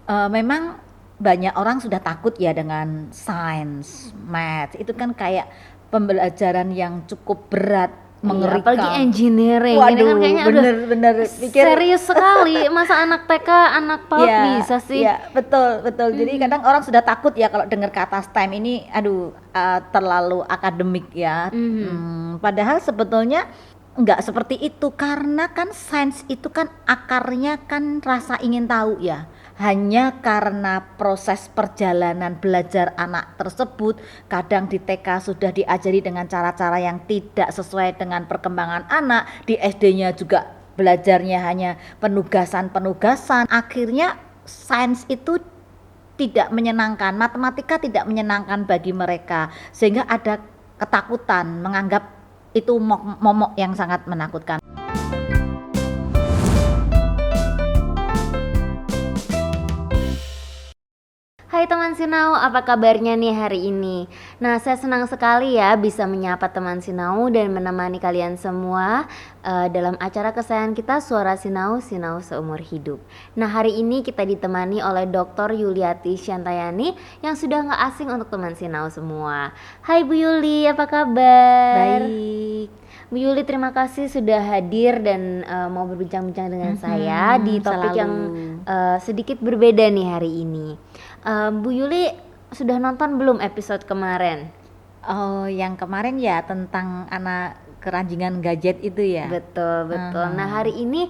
Memang banyak orang sudah takut ya dengan sains, math, itu kan kayak pembelajaran yang cukup berat, Iya, apalagi mengerikan. engineering ini kan Waduh, kayaknya aduh bener-bener pikir. serius sekali. Masa anak TK, anak PAUD Ya, bisa sih? ya, betul, betul. Jadi Mhm. kadang orang sudah takut ya kalau dengar kata STEM ini, aduh, terlalu akademik ya. Mhm. Padahal sebetulnya nggak seperti itu karena kan sains itu kan akarnya kan rasa ingin tahu ya. Hanya karena proses perjalanan belajar anak tersebut kadang di TK sudah diajari dengan cara-cara yang tidak sesuai dengan perkembangan anak, di SD-nya juga belajarnya hanya penugasan-penugasan, akhirnya sains itu tidak menyenangkan, matematika tidak menyenangkan bagi mereka, sehingga ada ketakutan menganggap itu momok yang sangat menakutkan. Hai teman Sinau, apa kabarnya nih hari ini? Nah, saya senang sekali ya bisa menyapa teman Sinau dan menemani kalian semua dalam acara kesayangan kita Suara Sinau, Sinau Seumur Hidup. Nah, hari ini kita ditemani oleh Dr. Yuliati Syantayani yang sudah nggak asing untuk teman Sinau semua. Hai Bu Yuli, apa kabar? Baik. Bu Yuli, terima kasih sudah hadir dan mau berbincang-bincang dengan saya di topik Selalu. yang sedikit berbeda nih hari ini. Bu Yuli sudah nonton belum episode kemarin? Oh, yang kemarin ya tentang anak keranjingan gadget itu ya. Betul, betul. Nah, hari ini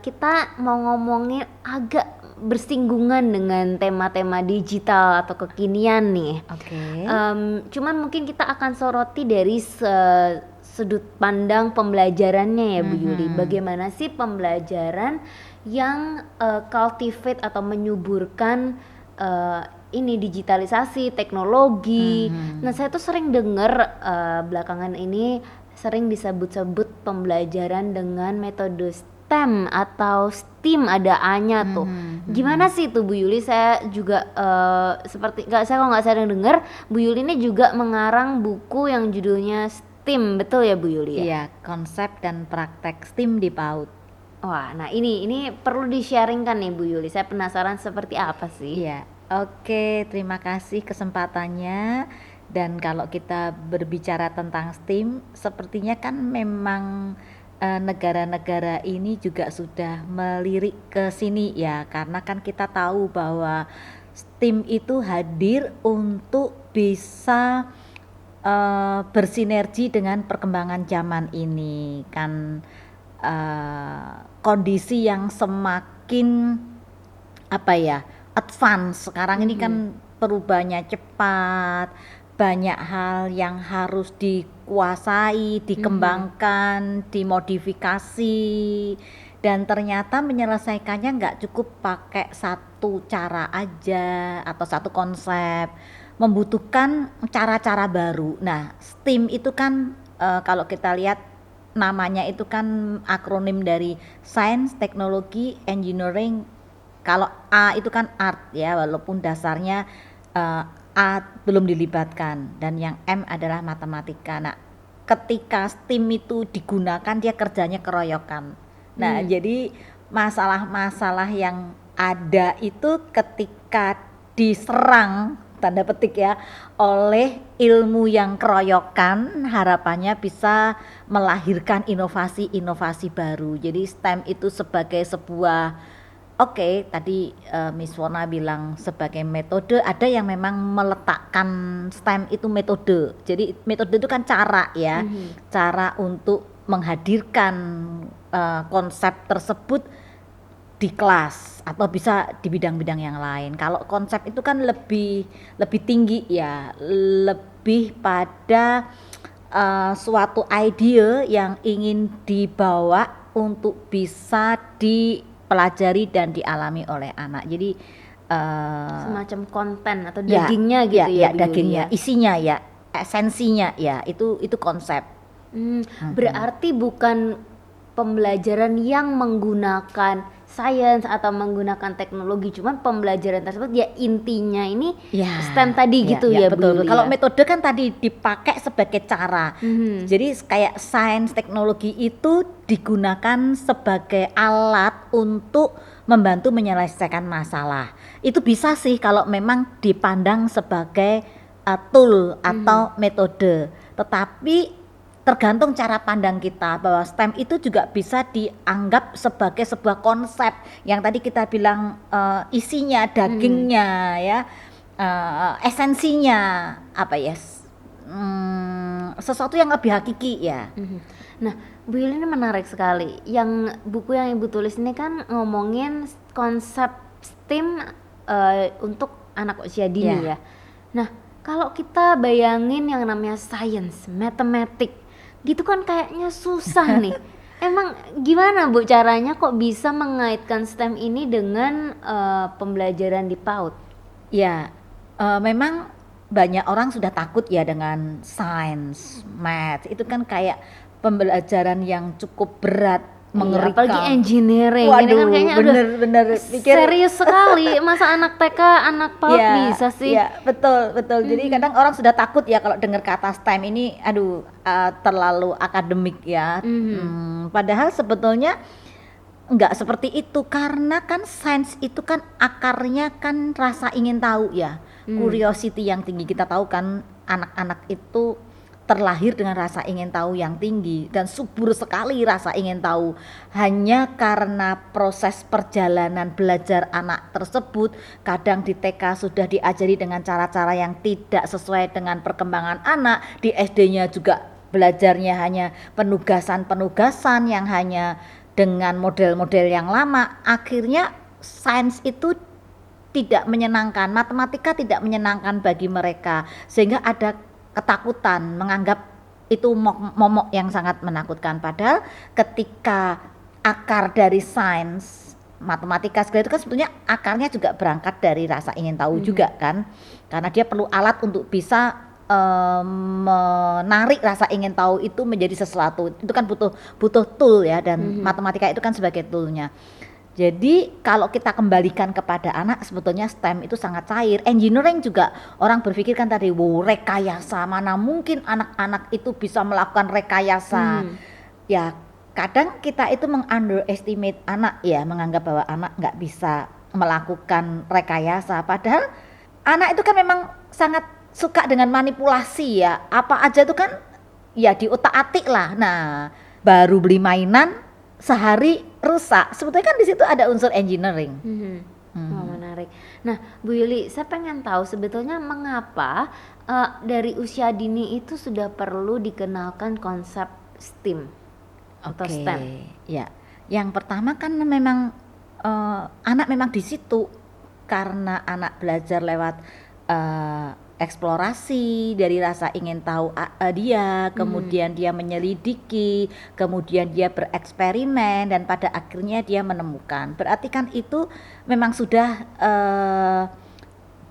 kita mau ngomongin agak bersinggungan dengan tema-tema digital atau kekinian nih. Oke. Cuman mungkin kita akan soroti dari sudut pandang pembelajarannya ya Bu Yuli. Bagaimana sih pembelajaran yang cultivate atau menyuburkan ini digitalisasi, teknologi. Nah, saya tuh sering dengar belakangan ini sering disebut-sebut pembelajaran dengan metode STEM atau STEAM, ada A-nya tuh. Gimana sih itu Bu Yuli? Saya juga seperti kalau nggak saya dengar Bu Yuli ini juga mengarang buku yang judulnya STEAM, betul ya Bu Yuli ya? Iya, konsep dan praktek STEAM di PAUD. Wah, nah ini perlu di-sharingkan nih Bu Yuli. Saya penasaran seperti apa sih? Iya, oke, terima kasih kesempatannya. Dan kalau kita berbicara tentang STEAM, sepertinya kan memang negara-negara ini juga sudah melirik ke sini ya, karena kan kita tahu bahwa STEAM itu hadir untuk bisa bersinergi dengan perkembangan zaman ini kan, kondisi yang semakin apa ya, advance sekarang ini kan perubahannya cepat, banyak hal yang harus dikuasai, dikembangkan, dimodifikasi, dan ternyata menyelesaikannya nggak cukup pakai satu cara aja atau satu konsep, membutuhkan cara-cara baru. Nah, STEAM itu kan kalau kita lihat namanya itu kan akronim dari Science, Technology, Engineering. Kalau A itu kan art ya, walaupun dasarnya A belum dilibatkan, dan yang M adalah matematika. Nah, ketika STEAM itu digunakan dia kerjanya keroyokan. Nah, jadi masalah-masalah yang ada itu ketika diserang tanda petik ya oleh ilmu yang keroyokan, harapannya bisa melahirkan inovasi-inovasi baru. Jadi STEM itu sebagai sebuah, oke, tadi Miss Wona bilang sebagai metode, ada yang memang meletakkan STEM itu metode. Jadi metode itu kan cara ya, cara untuk menghadirkan konsep tersebut di kelas atau bisa di bidang-bidang yang lain. Kalau konsep itu kan lebih tinggi ya, lebih pada suatu ide yang ingin dibawa untuk bisa dipelajari dan dialami oleh anak. Jadi Semacam konten atau ya, dagingnya gitu ya Bu Yuli dagingnya, ya? isinya ya, esensinya ya, itu konsep. Berarti bukan pembelajaran yang menggunakan sains atau menggunakan teknologi, cuman pembelajaran tersebut ya intinya ini Ya, STEM tadi gitu ya Bu betul. Yuli Kalau ya? metode kan tadi dipakai sebagai cara. Jadi kayak sains teknologi itu digunakan sebagai alat untuk membantu menyelesaikan masalah. Itu bisa sih kalau memang dipandang sebagai tool atau metode. Tetapi tergantung cara pandang kita, bahwa STEM itu juga bisa dianggap sebagai sebuah konsep yang tadi kita bilang isinya, dagingnya ya, esensinya apa ya, sesuatu yang lebih hakiki ya. Nah, Bu Yuli ini menarik sekali. Yang buku yang Ibu tulis ini kan ngomongin konsep STEM untuk anak usia dini ya. Nah, kalau kita bayangin yang namanya science, matematik, gitu kan kayaknya susah nih. Emang gimana Bu caranya kok bisa mengaitkan STEM ini dengan pembelajaran di PAUD? Ya, memang banyak orang sudah takut ya dengan sains, math. Itu kan kayak pembelajaran yang cukup berat, mengerikan. Apalagi engineering. Waduh, ini kan kayaknya bener pikir serius sekali. Masa anak TK, anak PAUD bisa sih? Ya, betul. Jadi kadang orang sudah takut ya kalau dengar kata STEM ini, aduh, terlalu akademik ya. Padahal sebetulnya enggak seperti itu, karena kan sains itu kan akarnya kan rasa ingin tahu ya, curiosity yang tinggi. Kita tahu kan anak-anak itu terlahir dengan rasa ingin tahu yang tinggi dan subur sekali rasa ingin tahu. Hanya karena proses perjalanan belajar anak tersebut kadang di TK sudah diajari dengan cara-cara yang tidak sesuai dengan perkembangan anak, di SD-nya juga belajarnya hanya penugasan-penugasan yang hanya dengan model-model yang lama. Akhirnya sains itu tidak menyenangkan, matematika tidak menyenangkan bagi mereka, sehingga ada ketakutan, menganggap itu momok yang sangat menakutkan. Padahal ketika akar dari sains, matematika segala itu kan sebetulnya akarnya juga berangkat dari rasa ingin tahu juga kan, karena dia perlu alat untuk bisa menarik rasa ingin tahu itu menjadi sesuatu. Itu kan butuh tool ya, dan matematika itu kan sebagai toolnya. Jadi kalau kita kembalikan kepada anak, sebetulnya STEM itu sangat cair. Engineering juga orang berpikir kan tadi, wow, rekayasa, mana mungkin anak-anak itu bisa melakukan rekayasa. Ya kadang kita itu meng-underestimate anak ya, menganggap bahwa anak nggak bisa melakukan rekayasa. Padahal anak itu kan memang sangat suka dengan manipulasi ya, apa aja itu kan ya diutak-atik lah. Nah, baru beli mainan sehari rusak, sebetulnya kan di situ ada unsur engineering. Oh, menarik. Nah, Bu Yuli, saya pengen tahu sebetulnya mengapa dari usia dini itu sudah perlu dikenalkan konsep STEM atau STEM? Ya, yang pertama kan memang anak memang di situ karena anak belajar lewat eksplorasi dari rasa ingin tahu dia, kemudian dia menyelidiki, kemudian dia bereksperimen, dan pada akhirnya dia menemukan. Berarti kan itu memang sudah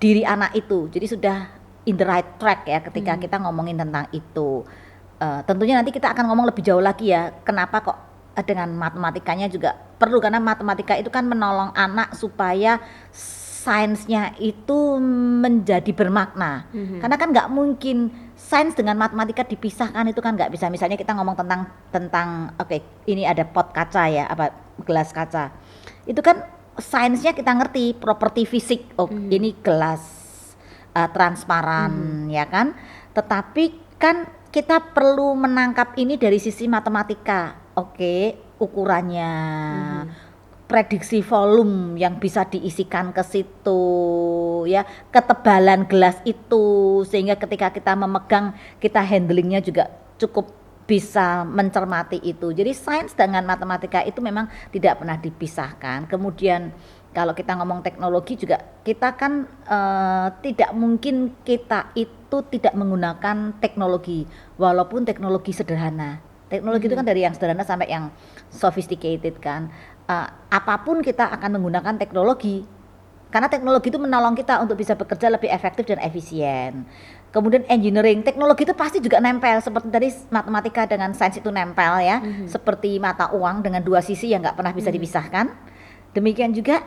diri anak itu, jadi sudah in the right track ya ketika kita ngomongin tentang itu. Tentunya nanti kita akan ngomong lebih jauh lagi ya, kenapa kok dengan matematikanya juga perlu, karena matematika itu kan menolong anak supaya sainsnya itu menjadi bermakna. Karena kan nggak mungkin sains dengan matematika dipisahkan, itu kan nggak bisa. Misalnya kita ngomong tentang oke, ini ada pot kaca ya, apa gelas kaca. Itu kan sainsnya kita ngerti, properti fisik. Oh, ini gelas transparan ya kan. Tetapi kan kita perlu menangkap ini dari sisi matematika. Oke, ukurannya. Prediksi volume yang bisa diisikan ke situ ya, ketebalan gelas itu, sehingga ketika kita memegang, kita handlingnya juga cukup bisa mencermati itu. Jadi sains dengan matematika itu memang tidak pernah dipisahkan. Kemudian kalau kita ngomong teknologi juga, kita kan tidak mungkin kita itu tidak menggunakan teknologi, walaupun teknologi sederhana. Teknologi itu kan dari yang sederhana sampai yang sophisticated kan. Apapun kita akan menggunakan teknologi, karena teknologi itu menolong kita untuk bisa bekerja lebih efektif dan efisien. Kemudian engineering, teknologi itu pasti juga nempel, seperti tadi matematika dengan sains itu nempel ya, seperti mata uang dengan dua sisi yang nggak pernah bisa dipisahkan. Demikian juga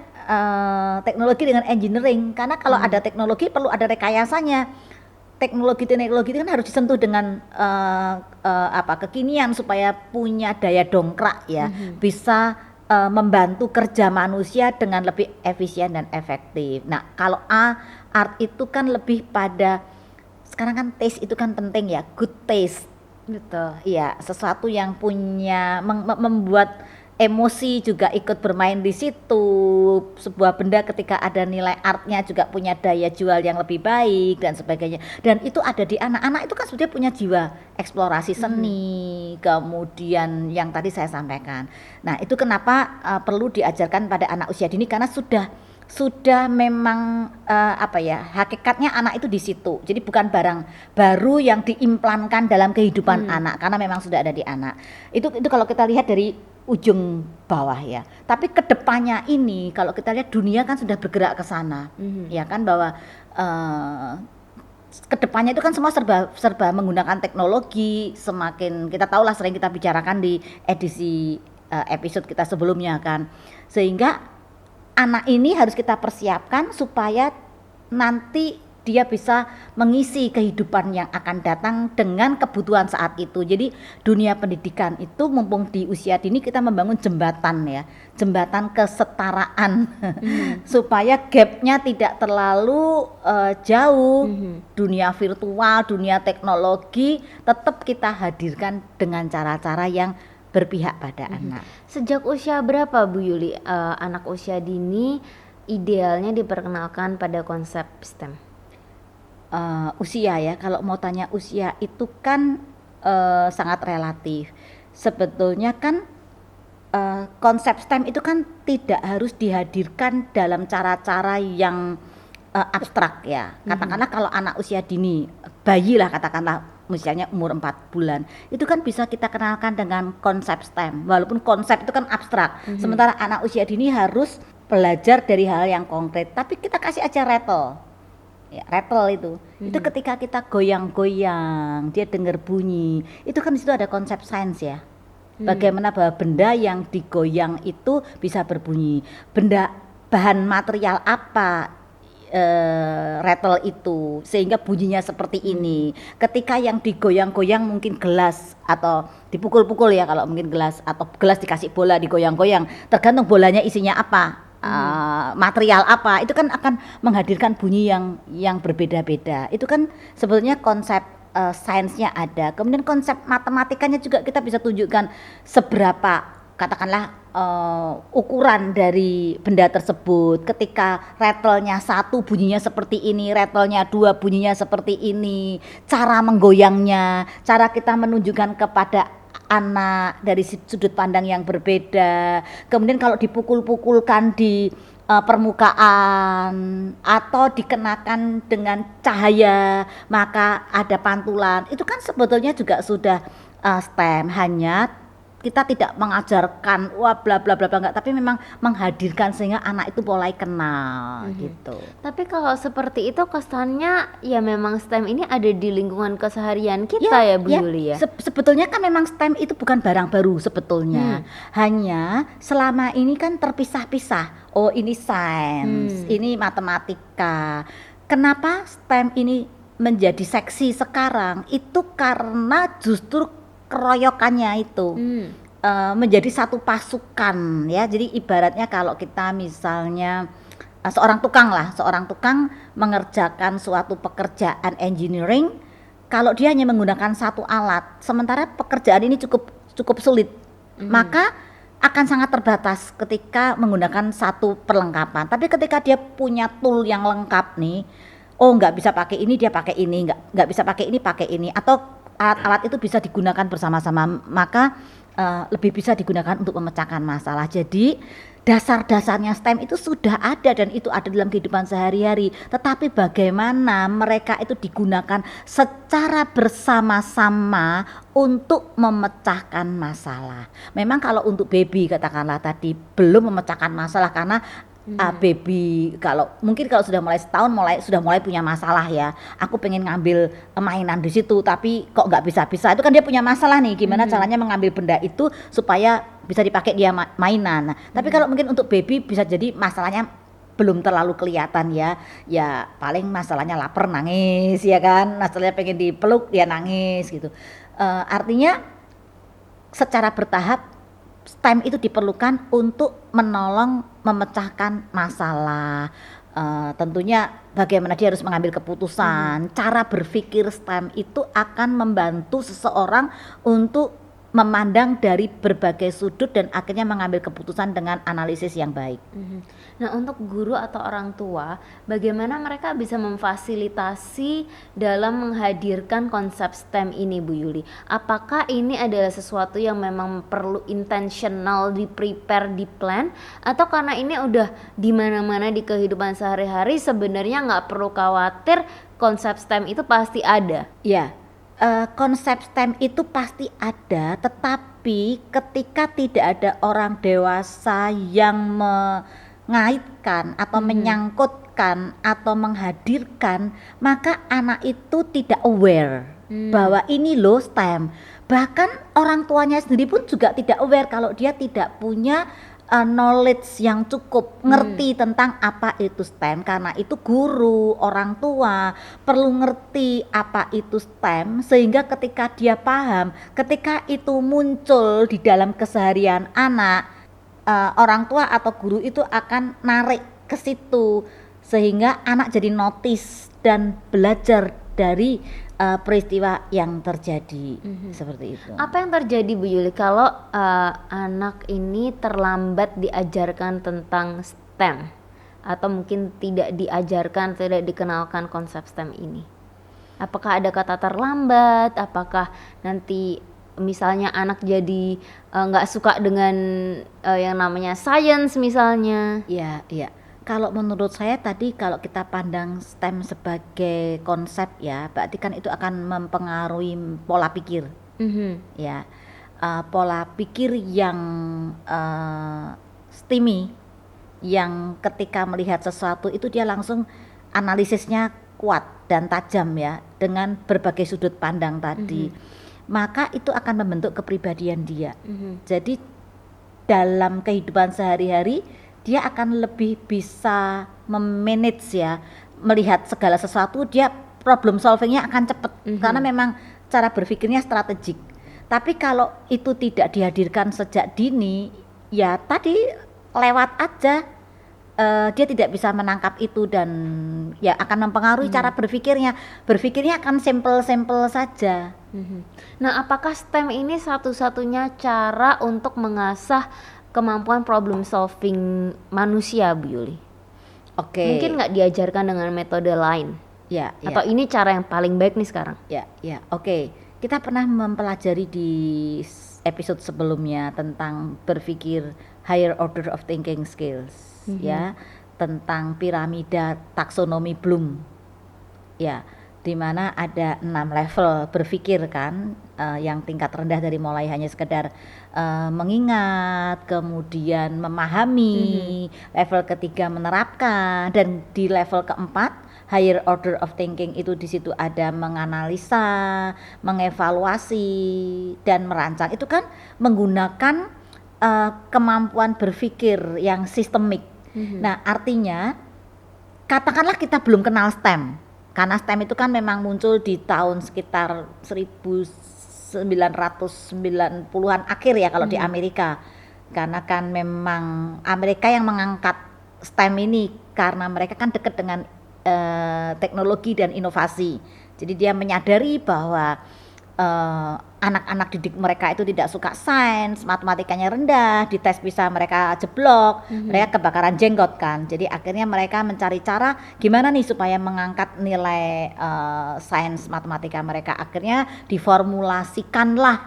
teknologi dengan engineering, karena kalau ada teknologi perlu ada rekayasanya. Teknologi itu kan harus disentuh dengan kekinian supaya punya daya dongkrak ya, bisa membantu kerja manusia dengan lebih efisien dan efektif. Nah, kalau art itu kan lebih pada, sekarang kan taste itu kan penting ya, good taste. Betul. Iya, sesuatu yang punya membuat emosi juga ikut bermain di situ. Sebuah benda ketika ada nilai artnya juga punya daya jual yang lebih baik dan sebagainya. Dan itu ada di anak-anak, itu kan sudah punya jiwa eksplorasi seni. Kemudian yang tadi saya sampaikan. Nah, itu kenapa perlu diajarkan pada anak usia dini, karena sudah memang hakikatnya anak itu di situ. Jadi bukan barang baru yang diimplankan dalam kehidupan anak, karena memang sudah ada di anak. Itu kalau kita lihat dari ujung bawah ya. Tapi kedepannya ini kalau kita lihat dunia kan sudah bergerak ke sana, ya kan, bahwa kedepannya itu kan semua serba menggunakan teknologi. Semakin kita tahulah, sering kita bicarakan di edisi episode kita sebelumnya kan, sehingga anak ini harus kita persiapkan supaya nanti dia bisa mengisi kehidupan yang akan datang dengan kebutuhan saat itu. Jadi dunia pendidikan itu mumpung di usia dini kita membangun jembatan ya, jembatan kesetaraan supaya gapnya tidak terlalu jauh. Dunia virtual, dunia teknologi tetap kita hadirkan dengan cara-cara yang berpihak pada anak. Sejak usia berapa Bu Yuli anak usia dini idealnya diperkenalkan pada konsep STEM? Usia ya, kalau mau tanya usia itu kan sangat relatif. Sebetulnya kan konsep STEM itu kan tidak harus dihadirkan dalam cara-cara yang abstrak ya. Katakanlah kalau anak usia dini, bayi lah katakanlah, misalnya umur 4 bulan, itu kan bisa kita kenalkan dengan konsep STEM, walaupun konsep itu kan abstrak. Sementara anak usia dini harus belajar dari hal yang konkret, tapi kita kasih aja rattle. Ya, rattle itu ketika kita goyang-goyang, dia dengar bunyi, itu kan di situ ada konsep sains ya. Bagaimana bahwa benda yang digoyang itu bisa berbunyi, benda bahan material apa rattle itu sehingga bunyinya seperti ini. Ketika yang digoyang-goyang mungkin gelas atau dipukul-pukul ya, kalau mungkin gelas, atau gelas dikasih bola digoyang-goyang, tergantung bolanya isinya apa, material apa, itu kan akan menghadirkan bunyi yang berbeda-beda. Itu kan sebetulnya konsep sainsnya ada. Kemudian konsep matematikanya juga kita bisa tunjukkan seberapa, katakanlah ukuran dari benda tersebut. Ketika rattle-nya 1 bunyinya seperti ini, rattle-nya 2 bunyinya seperti ini, cara menggoyangnya, cara kita menunjukkan kepada anak dari sudut pandang yang berbeda. Kemudian kalau dipukul-pukulkan di permukaan atau dikenakan dengan cahaya maka ada pantulan, itu kan sebetulnya juga sudah STEM. Hanya kita tidak mengajarkan wah bla bla bla bla, enggak, tapi memang menghadirkan sehingga anak itu mulai kenal gitu. Tapi kalau seperti itu kesannya ya memang STEM ini ada di lingkungan keseharian kita ya Bu Yuli ya. Sebetulnya kan memang STEM itu bukan barang baru sebetulnya. Hanya selama ini kan terpisah-pisah. Oh, ini sains, ini matematika. Kenapa STEM ini menjadi seksi sekarang? Itu karena justru keroyokannya itu menjadi satu pasukan ya. Jadi ibaratnya kalau kita misalnya seorang tukang mengerjakan suatu pekerjaan engineering, kalau dia hanya menggunakan satu alat, sementara pekerjaan ini cukup sulit, maka akan sangat terbatas ketika menggunakan satu perlengkapan. Tapi ketika dia punya tool yang lengkap nih, oh nggak bisa pakai ini, dia pakai ini, nggak bisa pakai ini, atau alat-alat itu bisa digunakan bersama-sama, maka lebih bisa digunakan untuk memecahkan masalah. Jadi dasar-dasarnya STEM itu sudah ada dan itu ada dalam kehidupan sehari-hari. Tetapi bagaimana mereka itu digunakan secara bersama-sama untuk memecahkan masalah. Memang kalau untuk baby katakanlah tadi belum memecahkan masalah karena baby kalau sudah mulai setahun sudah mulai punya masalah ya. Aku pengen ngambil mainan di situ tapi kok nggak bisa. Itu kan dia punya masalah nih. Gimana caranya mengambil benda itu supaya bisa dipakai dia mainan. Nah, tapi kalau mungkin untuk baby bisa jadi masalahnya belum terlalu kelihatan ya. Ya paling masalahnya lapar nangis ya kan. Masalahnya pengen dipeluk dia nangis gitu. Artinya secara bertahap STEM itu diperlukan untuk menolong memecahkan masalah. Tentunya bagaimana dia harus mengambil keputusan. Cara berpikir STEM itu akan membantu seseorang untuk memandang dari berbagai sudut dan akhirnya mengambil keputusan dengan analisis yang baik. Nah, untuk guru atau orang tua, bagaimana mereka bisa memfasilitasi dalam menghadirkan konsep STEM ini, Bu Yuli? Apakah ini adalah sesuatu yang memang perlu intentional, di prepare, di plan, atau karena ini udah di mana-mana di kehidupan sehari-hari, sebenarnya nggak perlu khawatir, konsep STEM itu pasti ada? Ya, konsep STEM itu pasti ada, tetapi ketika tidak ada orang dewasa yang mengaitkan atau menyangkutkan atau menghadirkan, maka anak itu tidak aware bahwa ini loh STEM. Bahkan orang tuanya sendiri pun juga tidak aware kalau dia tidak punya knowledge yang cukup, ngerti tentang apa itu STEM. Karena itu guru, orang tua perlu ngerti apa itu STEM, sehingga ketika dia paham, ketika itu muncul di dalam keseharian anak, orang tua atau guru itu akan narik ke situ, sehingga anak jadi notice dan belajar dari peristiwa yang terjadi. Seperti itu. Apa yang terjadi, Bu Yuli, kalau anak ini terlambat diajarkan tentang STEM, atau mungkin tidak diajarkan, tidak dikenalkan konsep STEM ini? Apakah ada kata terlambat? Apakah nanti misalnya anak jadi nggak suka dengan yang namanya science misalnya? Iya, iya. Kalau menurut saya tadi, kalau kita pandang STEM sebagai konsep ya, berarti kan itu akan mempengaruhi pola pikir. Ya, pola pikir yang STEMI, yang ketika melihat sesuatu itu dia langsung analisisnya kuat dan tajam ya, dengan berbagai sudut pandang tadi. Maka itu akan membentuk kepribadian dia. Jadi dalam kehidupan sehari-hari dia akan lebih bisa memanage ya, melihat segala sesuatu, dia problem solvingnya akan cepat karena memang cara berpikirnya strategik. Tapi kalau itu tidak dihadirkan sejak dini, ya tadi lewat aja, dia tidak bisa menangkap itu dan ya akan mempengaruhi cara berpikirnya. Berpikirnya akan simple-simple saja. Nah, apakah STEM ini satu-satunya cara untuk mengasah kemampuan problem solving manusia, Bu Yuli? Oke. Mungkin nggak diajarkan dengan metode lain? Ya, Atau ini cara yang paling baik nih sekarang? Ya, oke. Kita pernah mempelajari di episode sebelumnya tentang berpikir higher order of thinking skills, ya, tentang piramida taksonomi Bloom, ya, di mana ada 6 level berpikir kan, yang tingkat rendah dari mulai hanya sekedar mengingat, kemudian memahami, level ketiga menerapkan, dan di level keempat higher order of thinking itu di situ ada menganalisa, mengevaluasi dan merancang. Itu kan menggunakan kemampuan berpikir yang sistemik. Nah, artinya katakanlah kita belum kenal STEM. Karena STEM itu kan memang muncul di tahun sekitar 1990-an akhir ya kalau di Amerika. Karena kan memang Amerika yang mengangkat STEM ini karena mereka kan dekat dengan teknologi dan inovasi. Jadi dia menyadari bahwa anak-anak didik mereka itu tidak suka sains, matematikanya rendah, di tes bisa mereka jeblok, mereka kebakaran jenggot kan. Jadi akhirnya mereka mencari cara gimana nih supaya mengangkat nilai sains matematika mereka. Akhirnya diformulasikanlah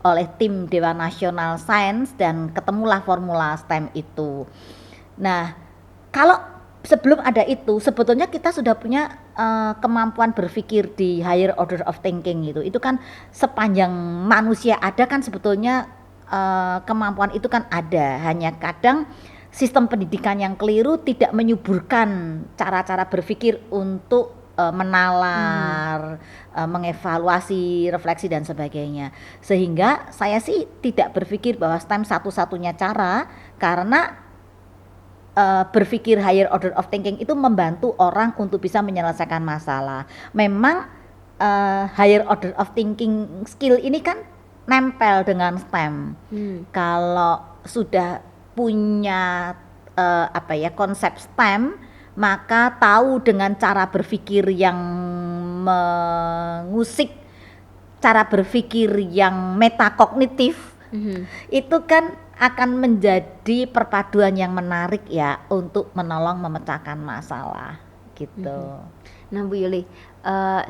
oleh tim Dewan Nasional Sains dan ketemulah formula STEM itu. Nah, kalau sebelum ada itu sebetulnya kita sudah punya kemampuan berpikir di higher order of thinking itu kan sepanjang manusia ada kan sebetulnya kemampuan itu kan ada, hanya kadang sistem pendidikan yang keliru tidak menyuburkan cara-cara berpikir untuk menalar, mengevaluasi, refleksi dan sebagainya. Sehingga saya sih tidak berpikir bahwa STEM satu-satunya cara, karena berpikir higher order of thinking itu membantu orang untuk bisa menyelesaikan masalah. Memang higher order of thinking skill ini kan nempel dengan STEM. Kalau sudah punya konsep STEM, maka tahu dengan cara berpikir yang mengusik, cara berpikir yang metakognitif, itu kan akan menjadi perpaduan yang menarik ya untuk menolong memecahkan masalah gitu. Nah Bu Yuli,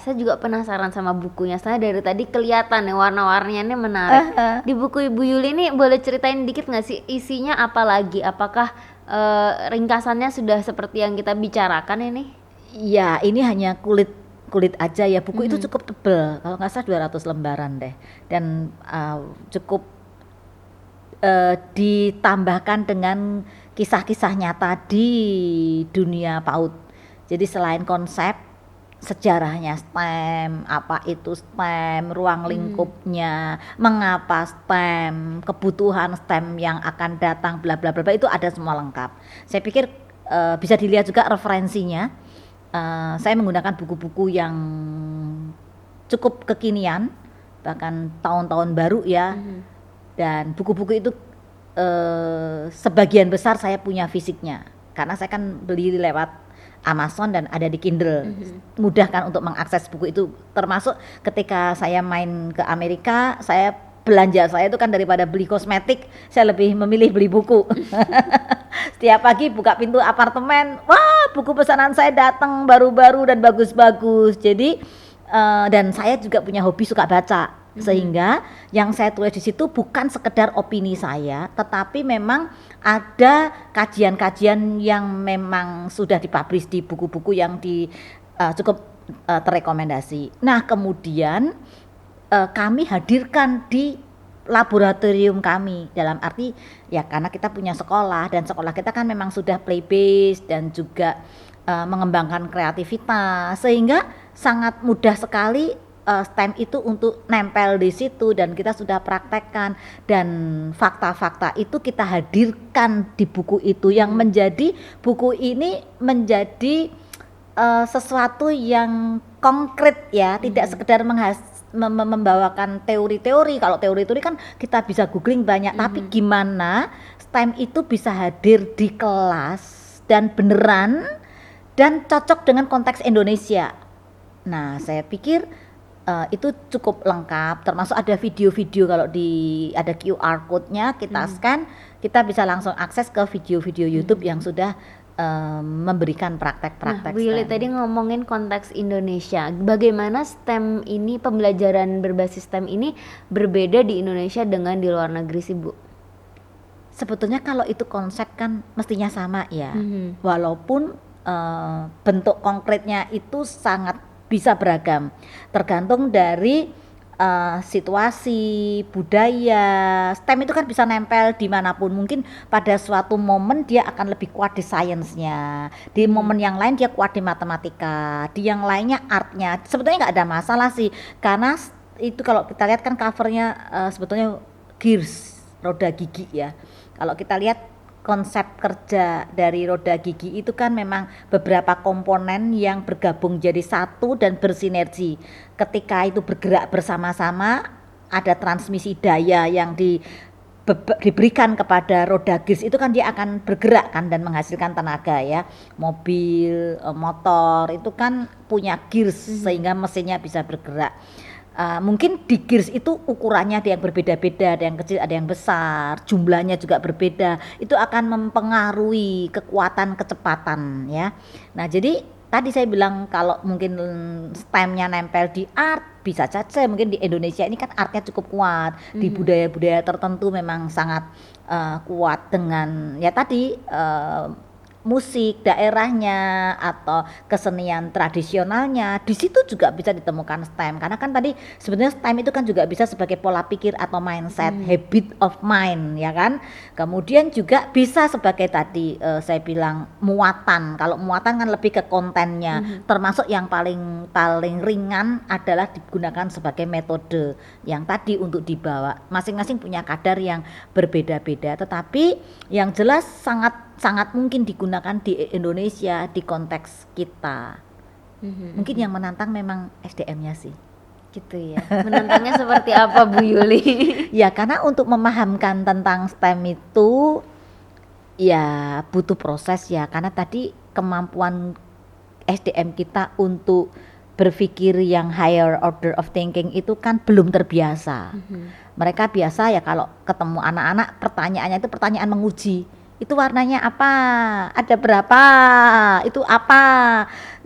saya juga penasaran sama bukunya. Saya dari tadi kelihatan nih warna-warninya menarik. Di buku Ibu Yuli ini boleh ceritain dikit nggak sih isinya apa lagi? Apakah ringkasannya sudah seperti yang kita bicarakan ini? Ya, ini hanya kulit aja ya. Buku itu cukup tebal, kalau nggak salah 200 lembaran deh, dan cukup ditambahkan dengan kisah-kisah nyata di dunia PAUD. Jadi selain konsep sejarahnya STEM, apa itu STEM, ruang lingkupnya, mengapa STEM, kebutuhan STEM yang akan datang, bla bla bla, itu ada semua lengkap. Saya pikir bisa dilihat juga referensinya. Saya menggunakan buku-buku yang cukup kekinian, bahkan tahun-tahun baru ya. Dan buku-buku itu sebagian besar saya punya fisiknya, karena saya kan beli lewat Amazon dan ada di Kindle. Mudah kan untuk mengakses buku itu, termasuk ketika saya main ke Amerika, belanja saya itu kan daripada beli kosmetik, saya lebih memilih beli buku. Setiap pagi buka pintu apartemen, wah buku pesanan saya datang baru-baru dan bagus-bagus. Jadi dan saya juga punya hobi suka baca, sehingga yang saya tulis di situ bukan sekedar opini saya, tetapi memang ada kajian-kajian yang memang sudah dipublish di buku-buku yang cukup terrekomendasi. Nah kemudian kami hadirkan di laboratorium kami, dalam arti ya karena kita punya sekolah, dan sekolah kita kan memang sudah play based dan juga mengembangkan kreativitas, sehingga sangat mudah sekali STEM itu untuk nempel di situ, dan kita sudah praktekkan, dan fakta-fakta itu kita hadirkan di buku itu, yang menjadi buku ini menjadi sesuatu yang konkret ya, tidak sekedar membawakan teori-teori. Kalau teori-teori kan kita bisa googling banyak, tapi gimana STEM itu bisa hadir di kelas dan beneran dan cocok dengan konteks Indonesia. Nah saya pikir itu cukup lengkap, termasuk ada video-video, kalau ada QR code-nya kita scan, kita bisa langsung akses ke video-video YouTube yang sudah memberikan praktek-praktek. Nah, Bu Yuli tadi ngomongin konteks Indonesia, bagaimana STEM ini, pembelajaran berbasis STEM ini berbeda di Indonesia dengan di luar negeri sih Bu? Sebetulnya kalau itu konsep kan mestinya sama ya, walaupun bentuk konkretnya itu sangat bisa beragam, tergantung dari situasi, budaya. STEM itu kan bisa nempel dimanapun. Mungkin pada suatu momen dia akan lebih kuat di sainsnya, di momen yang lain dia kuat di matematika, di yang lainnya artnya. Sebetulnya nggak ada masalah sih, karena itu kalau kita lihat kan covernya sebetulnya gears, roda gigi ya. Kalau kita lihat konsep kerja dari roda gigi itu kan memang beberapa komponen yang bergabung jadi satu dan bersinergi. Ketika itu bergerak bersama-sama, ada transmisi daya yang diberikan kepada roda gears, itu kan dia akan bergerak kan dan menghasilkan tenaga ya. Mobil, motor itu kan punya gears sehingga mesinnya bisa bergerak. Mungkin di gears itu ukurannya ada yang berbeda-beda, ada yang kecil, ada yang besar, jumlahnya juga berbeda. Itu akan mempengaruhi kekuatan kecepatan ya. Nah jadi tadi saya bilang kalau mungkin STEM-nya nempel di art, bisa saja mungkin di Indonesia ini kan artnya cukup kuat, di budaya-budaya tertentu memang sangat kuat dengan ya tadi musik daerahnya atau kesenian tradisionalnya. Di situ juga bisa ditemukan STEM, karena kan tadi sebenarnya STEM itu kan juga bisa sebagai pola pikir atau mindset, habit of mind ya kan. Kemudian juga bisa sebagai tadi saya bilang muatan. Kalau muatan kan lebih ke kontennya, termasuk yang paling ringan adalah digunakan sebagai metode yang tadi untuk dibawa. Masing-masing punya kadar yang berbeda-beda, tetapi yang jelas sangat mungkin digunakan di Indonesia di konteks kita. Mungkin yang menantang memang SDM-nya sih. Gitu ya. Menantangnya seperti apa Bu Yuli? Ya karena untuk memahamkan tentang STEM itu ya butuh proses ya, karena tadi kemampuan SDM kita untuk berpikir yang higher order of thinking itu kan belum terbiasa. Mereka biasa ya kalau ketemu anak-anak pertanyaannya itu pertanyaan menguji. Itu warnanya apa? Ada berapa? Itu apa?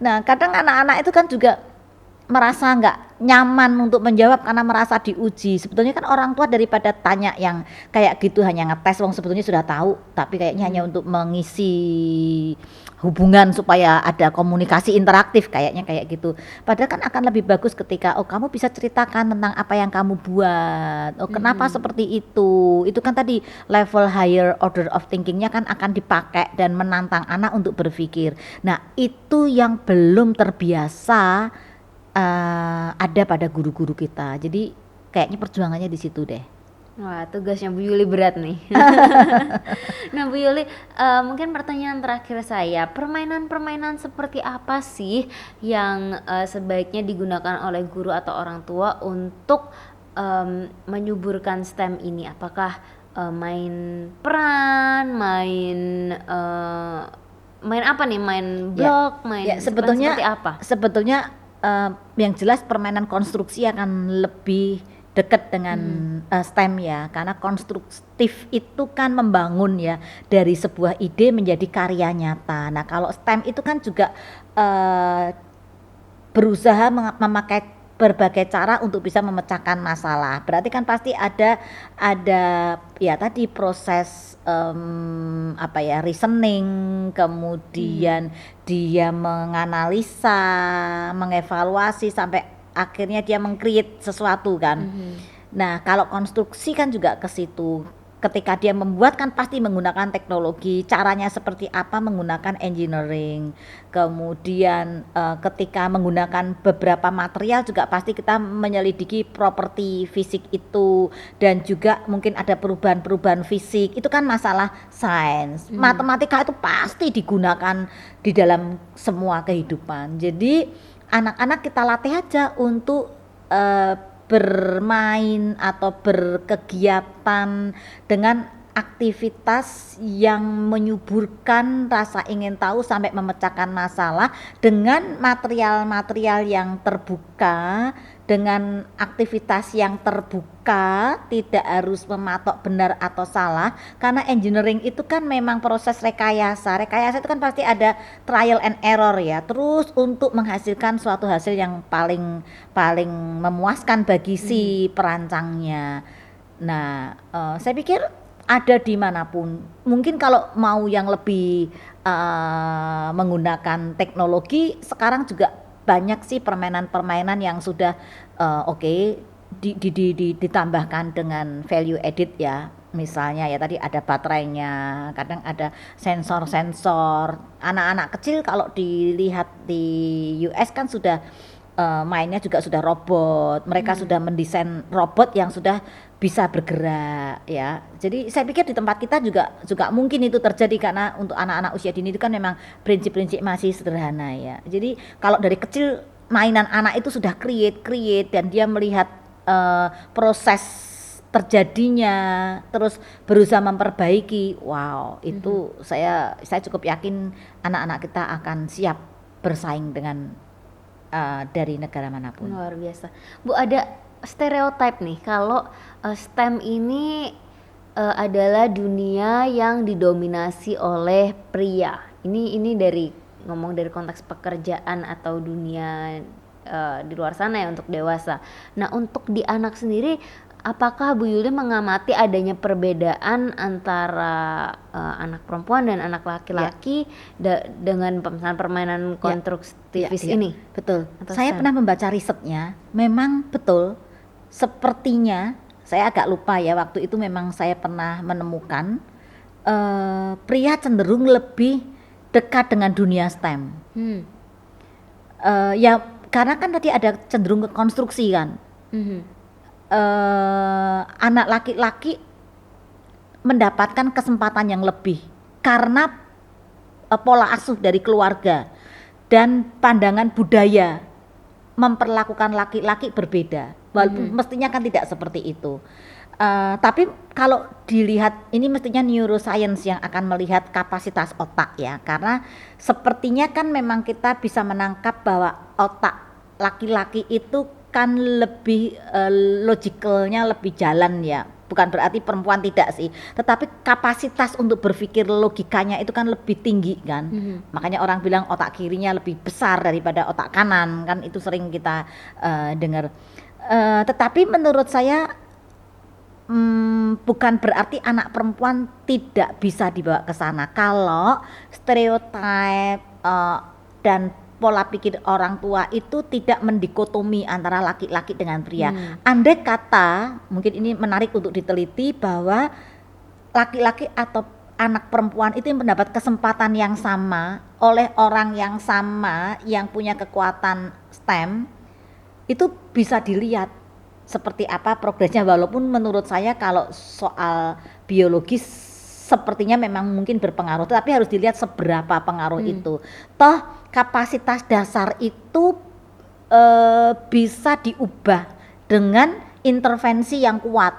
Nah, kadang anak-anak itu kan juga merasa nggak nyaman untuk menjawab karena merasa diuji. Sebetulnya kan orang tua daripada tanya yang kayak gitu hanya ngetes, wong sebetulnya sudah tahu, tapi kayaknya hanya untuk mengisi hubungan supaya ada komunikasi interaktif kayaknya kayak gitu. Padahal kan akan lebih bagus ketika oh kamu bisa ceritakan tentang apa yang kamu buat. Oh kenapa seperti itu? Itu kan tadi level higher order of thinkingnya kan akan dipakai dan menantang anak untuk berpikir. Nah itu yang belum terbiasa ada pada guru-guru kita. Jadi kayaknya perjuangannya di situ deh. Wah, tugasnya Bu Yuli berat nih. Nah, Bu Yuli, mungkin pertanyaan terakhir saya, permainan-permainan seperti apa sih yang sebaiknya digunakan oleh guru atau orang tua untuk menyuburkan STEM ini? Apakah main peran, main apa nih? Main blok, main sebetulnya seperti apa? Sebetulnya yang jelas permainan konstruksi akan lebih dekat dengan STEM ya, karena konstruktif itu kan membangun ya dari sebuah ide menjadi karya nyata. Nah kalau STEM itu kan juga berusaha memakai berbagai cara untuk bisa memecahkan masalah. Berarti kan pasti ada ya tadi proses reasoning, kemudian dia menganalisa, mengevaluasi sampai akhirnya dia meng-create sesuatu kan. Nah, kalau konstruksi kan juga ke situ. Ketika dia membuat kan pasti menggunakan teknologi, caranya seperti apa menggunakan engineering. Kemudian ketika menggunakan beberapa material juga pasti kita menyelidiki properti fisik itu, dan juga mungkin ada perubahan-perubahan fisik. Itu kan masalah sains. Matematika itu pasti digunakan di dalam semua kehidupan. Jadi anak-anak kita latih aja untuk bermain atau berkegiatan dengan aktivitas yang menyuburkan rasa ingin tahu sampai memecahkan masalah dengan material-material yang terbuka, dengan aktivitas yang terbuka, tidak harus mematok benar atau salah, karena engineering itu kan memang proses rekayasa itu kan pasti ada trial and error ya, terus untuk menghasilkan suatu hasil yang paling memuaskan bagi si perancangnya. Nah saya pikir ada dimanapun. Mungkin kalau mau yang lebih menggunakan teknologi, sekarang juga banyak sih permainan-permainan yang sudah ditambahkan dengan value added ya. Misalnya ya tadi ada baterainya, kadang ada sensor-sensor. Anak-anak kecil kalau dilihat di US kan sudah mainnya juga sudah robot. Mereka sudah mendesain robot yang sudah bisa bergerak ya. Jadi saya pikir di tempat kita juga mungkin itu terjadi, karena untuk anak-anak usia dini itu kan memang prinsip-prinsip masih sederhana ya. Jadi kalau dari kecil mainan anak itu sudah create dan dia melihat proses terjadinya, terus berusaha memperbaiki. Wow, itu saya cukup yakin anak-anak kita akan siap bersaing dengan dari negara manapun. Luar biasa. Bu, ada stereotip nih kalau STEM ini adalah dunia yang didominasi oleh pria. Ini dari ngomong dari konteks pekerjaan atau dunia di luar sana ya untuk dewasa. Nah, untuk di anak sendiri, apakah Bu Yuli mengamati adanya perbedaan antara anak perempuan dan anak laki-laki dengan permainan konstruktivis ini? Betul. Atau Saya STEM? pernah membaca risetnya, memang betul. Sepertinya, saya agak lupa ya, waktu itu memang saya pernah menemukan pria cenderung lebih dekat dengan dunia STEM. Ya karena kan tadi ada cenderung ke konstruksi kan. Anak laki-laki mendapatkan kesempatan yang lebih karena pola asuh dari keluarga dan pandangan budaya memperlakukan laki-laki berbeda, walaupun mestinya kan tidak seperti itu. Tapi kalau dilihat ini mestinya neuroscience yang akan melihat kapasitas otak ya, karena sepertinya kan memang kita bisa menangkap bahwa otak laki-laki itu kan lebih logikalnya lebih jalan ya, bukan berarti perempuan tidak sih, tetapi kapasitas untuk berpikir logikanya itu kan lebih tinggi kan. Makanya orang bilang otak kirinya lebih besar daripada otak kanan kan, itu sering kita dengar. Tetapi menurut saya bukan berarti anak perempuan tidak bisa dibawa ke sana kalau stereotip dan pola pikir orang tua itu tidak mendikotomi antara laki-laki dengan pria. Andai kata, mungkin ini menarik untuk diteliti bahwa laki-laki atau anak perempuan itu mendapat kesempatan yang sama oleh orang yang sama yang punya kekuatan STEM, itu bisa dilihat seperti apa progresnya, walaupun menurut saya kalau soal biologis sepertinya memang mungkin berpengaruh, tapi harus dilihat seberapa pengaruh itu. Toh kapasitas dasar itu bisa diubah dengan intervensi yang kuat.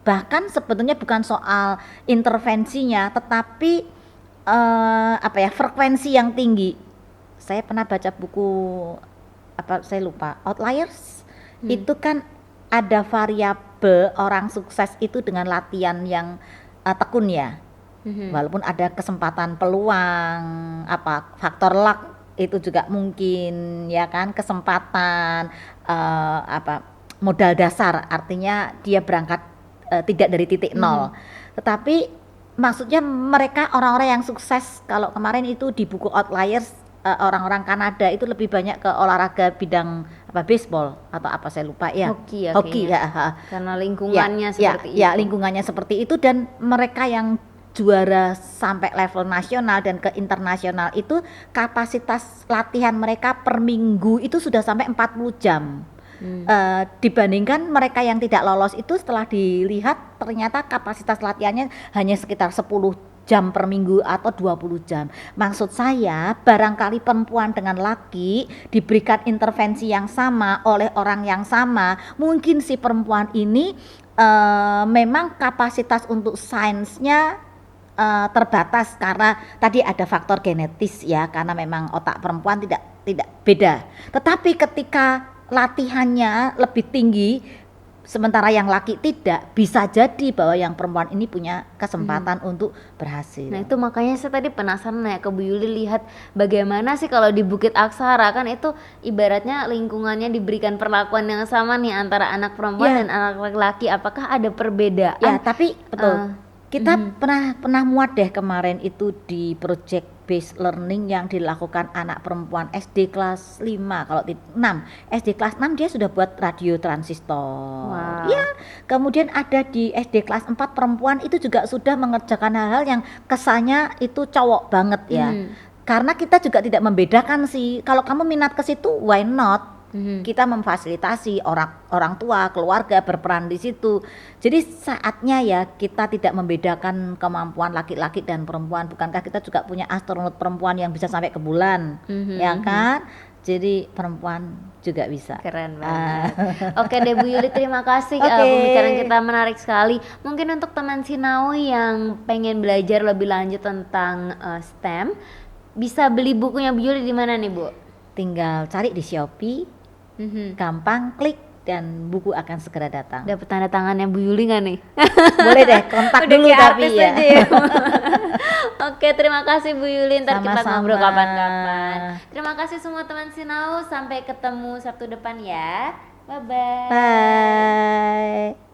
Bahkan sebetulnya bukan soal intervensinya, tetapi frekuensi yang tinggi. Saya pernah baca buku saya lupa, Outliers. Itu kan ada variabel orang sukses itu dengan latihan yang tekun ya. Walaupun ada kesempatan peluang, faktor luck itu juga mungkin ya kan, kesempatan modal dasar, artinya dia berangkat tidak dari titik nol. Tetapi maksudnya mereka orang-orang yang sukses, kalau kemarin itu di buku Outliers orang-orang Kanada itu lebih banyak ke olahraga bidang baseball atau saya lupa ya. Hoki ya. Karena lingkungannya seperti itu. Ya, lingkungannya seperti itu, dan mereka yang juara sampai level nasional dan ke internasional itu kapasitas latihan mereka per minggu itu sudah sampai 40 jam. Dibandingkan mereka yang tidak lolos itu, setelah dilihat ternyata kapasitas latihannya hanya sekitar 10 jam per minggu atau 20 jam. Maksud saya barangkali perempuan dengan laki diberikan intervensi yang sama oleh orang yang sama, mungkin si perempuan ini memang kapasitas untuk sainsnya terbatas karena tadi ada faktor genetis ya, karena memang otak perempuan tidak beda. Tetapi ketika latihannya lebih tinggi sementara yang laki tidak, bisa jadi bahwa yang perempuan ini punya kesempatan untuk berhasil. Nah itu makanya saya tadi penasaran ya ke Bu Yuli, lihat bagaimana sih kalau di Bukit Aksara kan itu ibaratnya lingkungannya diberikan perlakuan yang sama nih antara anak perempuan dan anak laki-laki, apakah ada perbedaan? Ya tapi betul. Kita pernah muat deh kemarin itu di project based learning yang dilakukan anak perempuan SD kelas 5, kalau 6 SD kelas 6 dia sudah buat radio transistor. Ya, kemudian ada di SD kelas 4 perempuan itu juga sudah mengerjakan hal-hal yang kesannya itu cowok banget ya. Karena kita juga tidak membedakan sih, kalau kamu minat ke situ why not? Kita memfasilitasi orang tua, keluarga berperan di situ. Jadi saatnya ya kita tidak membedakan kemampuan laki-laki dan perempuan. Bukankah kita juga punya astronot perempuan yang bisa sampai ke bulan, ya kan? Jadi perempuan juga bisa. Keren banget. Oke deh Bu Yuli, terima kasih. Pembicaraan kita menarik sekali. Mungkin untuk teman Sinau yang pengen belajar lebih lanjut tentang STEM, bisa beli bukunya Bu Yuli di mana nih Bu? Tinggal cari di Shopee. Gampang, klik dan buku akan segera datang. Dapat tanda tangannya Bu Yuli nggak nih? Boleh deh, kontak dulu tapi ya. Oke, terima kasih Bu Yuli. Ntar kita ngobrol kapan-kapan. Terima kasih semua teman Sinau. Sampai ketemu Sabtu depan ya. Bye-bye. Bye.